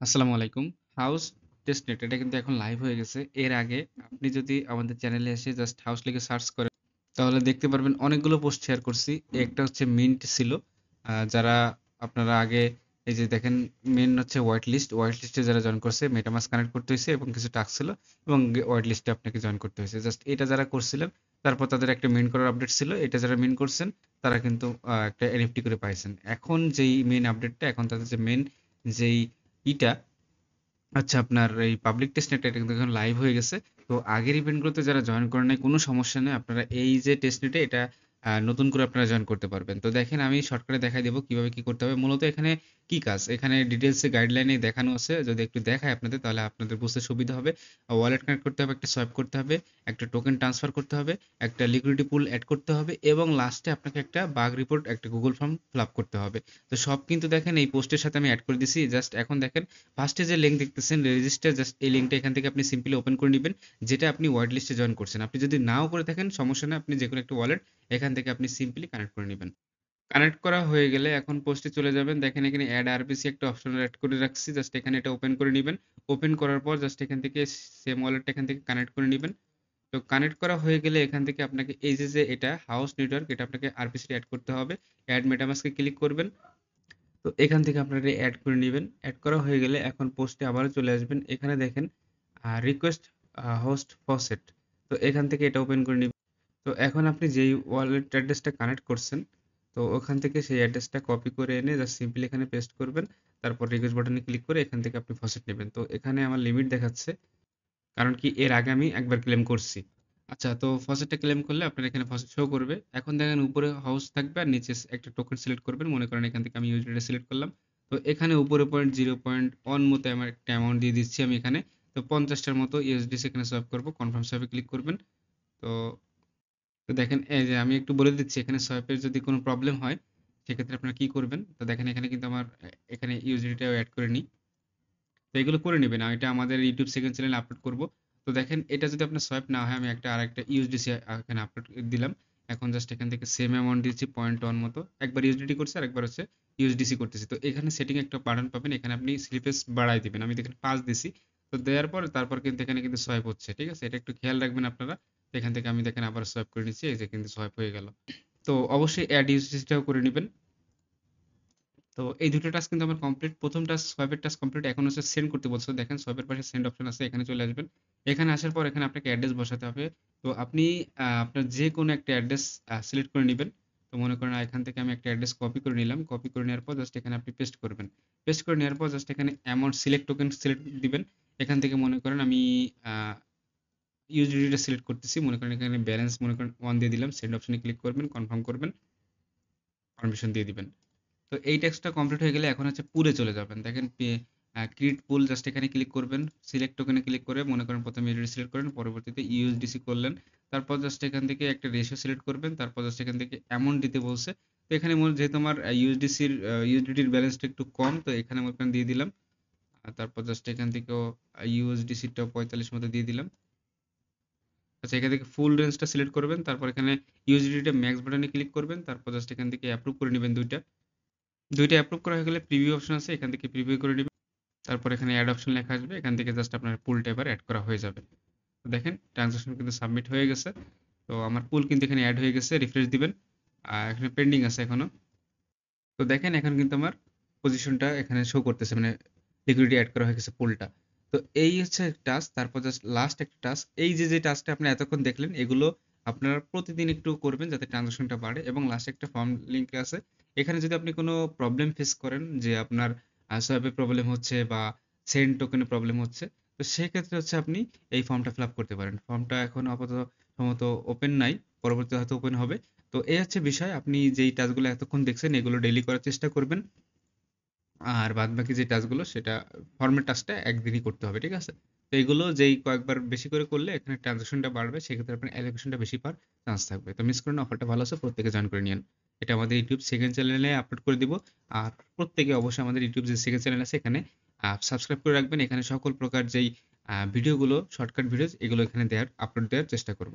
আসসালামু আলাইকুম। House testnet এটা কিন্তু এখন লাইভ হয়ে গেছে। এর আগে আপনি যদি আমাদের চ্যানেলে এসে জাস্ট হাউস লিখে সার্চ করেন, তাহলে দেখতে পারবেন অনেকগুলো পোস্ট শেয়ার করছি। একটা হচ্ছে মিন্ট ছিল। যারা আপনারা আগে এই যে দেখেন মেইন হচ্ছে হোয়াইট লিস্ট। হোয়াইট লিস্টে যারা জয়েন করছে মেটামাস্ক কানেক্ট করতে হইছে এবং কিছু টাস্ক ছিল এবং হোয়াইট লিস্টে আপনাকে জয়েন করতে হয়েছে। জাস্ট এটা যারা করছিলেন, তারপর তাদের একটা মিন্ট করার আপডেট ছিল। এটা যারা মিন্ট করছেন তারা কিন্তু একটা এনএফটি করে পাইছেন। এখন যেই মেইন আপডেটটা এখন তাদের যে মেইন যেই ইটা আচ্ছা, আপনার এই পাবলিক টেস্টনেট এটা কিন্তু এখন লাইভ হয়ে গেছে। তো আগের ইভেন্টগুলোতে যারা জয়েন করেন নাই কোনো সমস্যা নেই। আপনারা এই যে টেস্টনেটে এটা নতুন করে আপনারা জয়েন করতে পারবেন। তো দেখেন আমি শর্টকাটে দেখাই দেব কিভাবে কি করতে হবে। মূলত এখানে কি কাজ? এখানে ডিটেইলসে গাইডলাইনে দেখানো আছে। যদি একটু দেখাই আপনাদের তাহলে আপনাদের বুঝতে সুবিধা হবে। ওয়ালেট কানেক্ট করতে হবে, একটা সোয়াইপ করতে হবে, একটা টোকেন ট্রান্সফার করতে হবে, একটা লিকুইডিটি পুল এড করতে হবে এবং লাস্টে আপনাকে একটা বাগ রিপোর্ট, একটা গুগল ফর্ম ফিল আপ করতে হবে। তো সব কিন্তু দেখেন এই পোস্টের সাথে আমি এড করে দিছি। জাস্ট এখন দেখেন ফার্স্টে যে লিঙ্ক দেখতেছেন রেজিস্টার, জাস্ট এই লিঙ্কটা এখান থেকে আপনি সিম্পলি ওপেন করে নেবেন, যেটা আপনি ওয়ার্ড লিস্টে জয়েন করছেন। আপনি যদি নাও করে থাকেন সমস্যা নেই, আপনি যে কোনো একটা ওয়ালেট এখান থেকে আপনি সিম্পলি কানেক্ট করে নেবেন। কানেক্ট করা হয়ে গেলে এখন পোস্টে চলে যাবেন। দেখেন এখানে অ্যাড আরপিসি একটা অপশন এড করে রাখছি। জাস্ট এখানে এটা ওপেন করে নিবেন। ওপেন করার পর জাস্ট এখান থেকে সেম ওয়ালেটটা এখান থেকে কানেক্ট করে নিবেন। তো কানেক্ট করা হয়ে গেলে এখান থেকে আপনাকে এই যে এটা হাউস নেটওয়ার্ক, এটা আপনাকে আরপিসি এড করতে হবে। অ্যাড মেটামাস্কে ক্লিক করবেন। তো এখান থেকে আপনারা এড করে নিবেন। এড করা হয়ে গেলে এখন পোস্টে আবারও চলে আসবেন। এখানে দেখেন রিকোয়েস্ট হোস্ট ফসেট। তো এখান থেকে এটা ওপেন করে নিবেন। তো এখন আপনি যেই ওয়ালেট অ্যাড্রেসটা কানেক্ট করছেন, তো ওখান থেকে সেই অ্যাড্রেসটা কপি করে এনে জাস্ট সিম্পলি এখানে পেস্ট করবেন। তারপর রিকোয়েস্ট বাটনে ক্লিক করে এখান থেকে আপনি ফসেট নেবেন। তো এখানে আমার লিমিট দেখাচ্ছে। কারণ কি এর আগে আমি একবার ক্লেম করছি। আচ্ছা, তো ফসেটটা ক্লেম করলে আপনার এখানে ফসেট শো করবে। এখন দেখেন উপরে হাউস থাকবে আর নিচে একটা টোকেন সিলেক্ট করবেন। মনে করেন এখান থেকে আমি ইউএসডিটি সিলেক্ট করলাম। তো এখানে উপরে 0.1 মতো আমার একটা অ্যামাউন্ট দিয়ে দিচ্ছি আমি এখানে। তো 50 টার মতো ইউএসডিসি এখানে সোয়াইপ করব। কনফার্ম সোয়াইপে ক্লিক করবেন। তো তো দেখেন এই যে আমি একটু বলে দিচ্ছি এখানে সোয়াইপের যদি কোনো প্রবলেম হয় সেক্ষেত্রে আপনারা কি করবেন। তো দেখেন এখানে কিন্তু আমার এখানে ইউএসডিটিটাও এড করে নিই। তো এগুলো করে নিবেন। এটা আমাদের ইউটিউব সেকেন্ড চ্যানেলে আপলোড করব। তো দেখেন এটা যদি আপনার সোয়াইপ না হয় আমি আরেকটা ইউএসডিসি এখানে আপলোড দিলাম। এখন জাস্ট এখান থেকে সেম অ্যামাউন্ট দিচ্ছি 0.1 মতো। একবার ইউএসডিটি করছি আরেকবার হচ্ছে ইউএসডিসি করতেছি। তো এখানে সেটিং একটা বাটন পাবেন। এখানে আপনি স্লিপেজ বাড়ায় দিবেন। আমি দেখেন 5 দিছি। তো দেওয়ার পর তারপর কিন্তু এখানে কিন্তু সোয়াইপ হচ্ছে। ঠিক আছে? এটা একটু খেয়াল রাখবেন আপনারা। তো এখান থেকে আমি দেখেন আবার সোয়াইপ করে নিচ্ছি। এই যে কিন্তু সোয়াইপ হয়ে গেল। তো অবশ্যই এড ইউএসডিসিটাও করে নিবেন। তো এই দুটো টাস্ক কিন্তু আমার কমপ্লিট। প্রথম টাস্ক সোয়াইপের টাস্ক কমপ্লিট। এখন হচ্ছে সেন্ড করতে বলছে। দেখেন সোয়াইপের পাশে সেন্ড অপশন আছে, এখানে চলে আসবেন। এখানে আসার পর এখানে আপনাকে অ্যাড্রেস বসাতে হবে। তো আপনি আপনার যে কোনো একটা অ্যাড্রেস সিলেক্ট করে নিবেন। তো মনে করেন এখান থেকে আমি একটা অ্যাড্রেস কপি করে নিলাম। কপি করে নেওয়ার পর জাস্ট এখানে আপনি পেস্ট করবেন। পেস্ট করে নেওয়ার পর জাস্ট এখানে অ্যামাউন্ট সিলেক্ট টোকেন সিলেক্ট দিবেন। এখান থেকে মনে করেন আমি ইউএসডিটি টা সিলেক্ট করতেছি। মনে করেন এখানে ব্যালেন্স মনে করেন 1 দিয়ে দিলাম। সেন্ড অপশনে ক্লিক করবেন, কনফার্ম করবেন, পারমিশন দিয়ে দিবেন। তো এই টেক্সটটা কমপ্লিট হয়ে গেলে এখন হচ্ছে পুলে চলে যাবেন। দেখেন ক্রিয়েট পুল, জাস্ট এখানে ক্লিক করবেন। সিলেক্ট টোকেনে ক্লিক করে মনে করেন প্রথমে ইউএসডি সিলেক্ট করেন, পরবর্তীতে ইউএসডিসি করলেন। তারপর জাস্ট এখান থেকে একটা রেশিও সিলেক্ট করবেন। তারপর জাস্ট এখান থেকে অ্যামাউন্ট দিতে বলছে। তো এখানে যেহেতু আমার ইউএসডিটির ব্যালেন্সটা একটু কম, তো এখানে মনে করেন দিয়ে দিলাম। আর তারপর জাস্ট এখান থেকেও ইউএসডিসিটাও 45 মতো দিয়ে দিলাম। আচ্ছা, এখান থেকে ফুল রেঞ্জটা সিলেক্ট করবেন। তারপর এখানে ইউএসডিটিটা ম্যাক্স বাটনে ক্লিক করবেন। তারপর জাস্ট এখান থেকে অ্যাপ্রুভ করে নেবেন দুইটা। দুইটা অ্যাপ্রুভ করা হয়ে গেলে প্রিভিউ অপশন আছে, এখান থেকে প্রিভিউ করে নিবেন। তারপর এখানে অ্যাড অপশন লেখা আসবে, এখান থেকে জাস্ট আপনার পুলটা এবার অ্যাড করা হয়ে যাবে। তো দেখেন ট্রানজাকশন কিন্তু সাবমিট হয়ে গেছে। তো আমার পুল কিন্তু এখানে অ্যাড হয়ে গেছে। রিফ্রেশ দিবেন। আর এখানে পেন্ডিং আছে এখনো। তো দেখেন এখন কিন্তু আমার পজিশনটা এখানে শো করতেছে, মানে লিকুইডিটি অ্যাড করা হয়ে গেছে পুলটা। তো এই হচ্ছে টাস্ক। তারপর জাস্ট লাস্ট একটা টাস্ক, এই যে টাস্কটা আপনি এতক্ষণ দেখলেন এগুলো আপনারা প্রতিদিন একটু করবেন যাতে ট্রানজাকশনটা বাড়ে। এবং লাস্টে একটা ফর্ম লিংক আছে। এখানে যদি আপনি কোনো প্রবলেম ফেস করেন যে আপনার সোয়াইপে প্রবলেম হচ্ছে বা সেন্ড টোকেনে প্রবলেম হচ্ছে, তো সেক্ষেত্রে হচ্ছে আপনি এই ফর্মটা ফিল আপ করতে পারেন। ফর্মটা এখন আপাতত সম্ভবত ওপেন নাই, পরবর্তীতে হয়তো ওপেন হবে। তো এই হচ্ছে বিষয়। আপনি যেই টাস্কগুলো এতক্ষণ দেখছেন এগুলো ডেইলি করার চেষ্টা করবেন। আর বাদবাকি যে টাস্কগুলো সেটা ফর্মের টাস্কটা একদিনই করতে হবে। ঠিক আছে? তো এগুলো যেই কয়েকবার বেশি করে করলে এখানে ট্রানজাকশনটা বাড়বে। সেক্ষেত্রে আপনার অ্যালোকেশনটা বেশি পাওয়ার চান্স থাকবে। তো মিস করেন না, অফারটা ভালো আছে। প্রত্যেকে জয়েন করে নিয়েন। এটা আমাদের ইউটিউব সেকেন্ড চ্যানেলে আপলোড করে দিব। আর প্রত্যেকে অবশ্যই আমাদের ইউটিউব যে সেকেন্ড চ্যানেল আছে এখানে সাবস্ক্রাইব করে রাখবেন। এখানে সকল প্রকার যেই ভিডিওগুলো শর্টকাট ভিডিওস এগুলো এখানে আপলোড দেওয়ার চেষ্টা করব।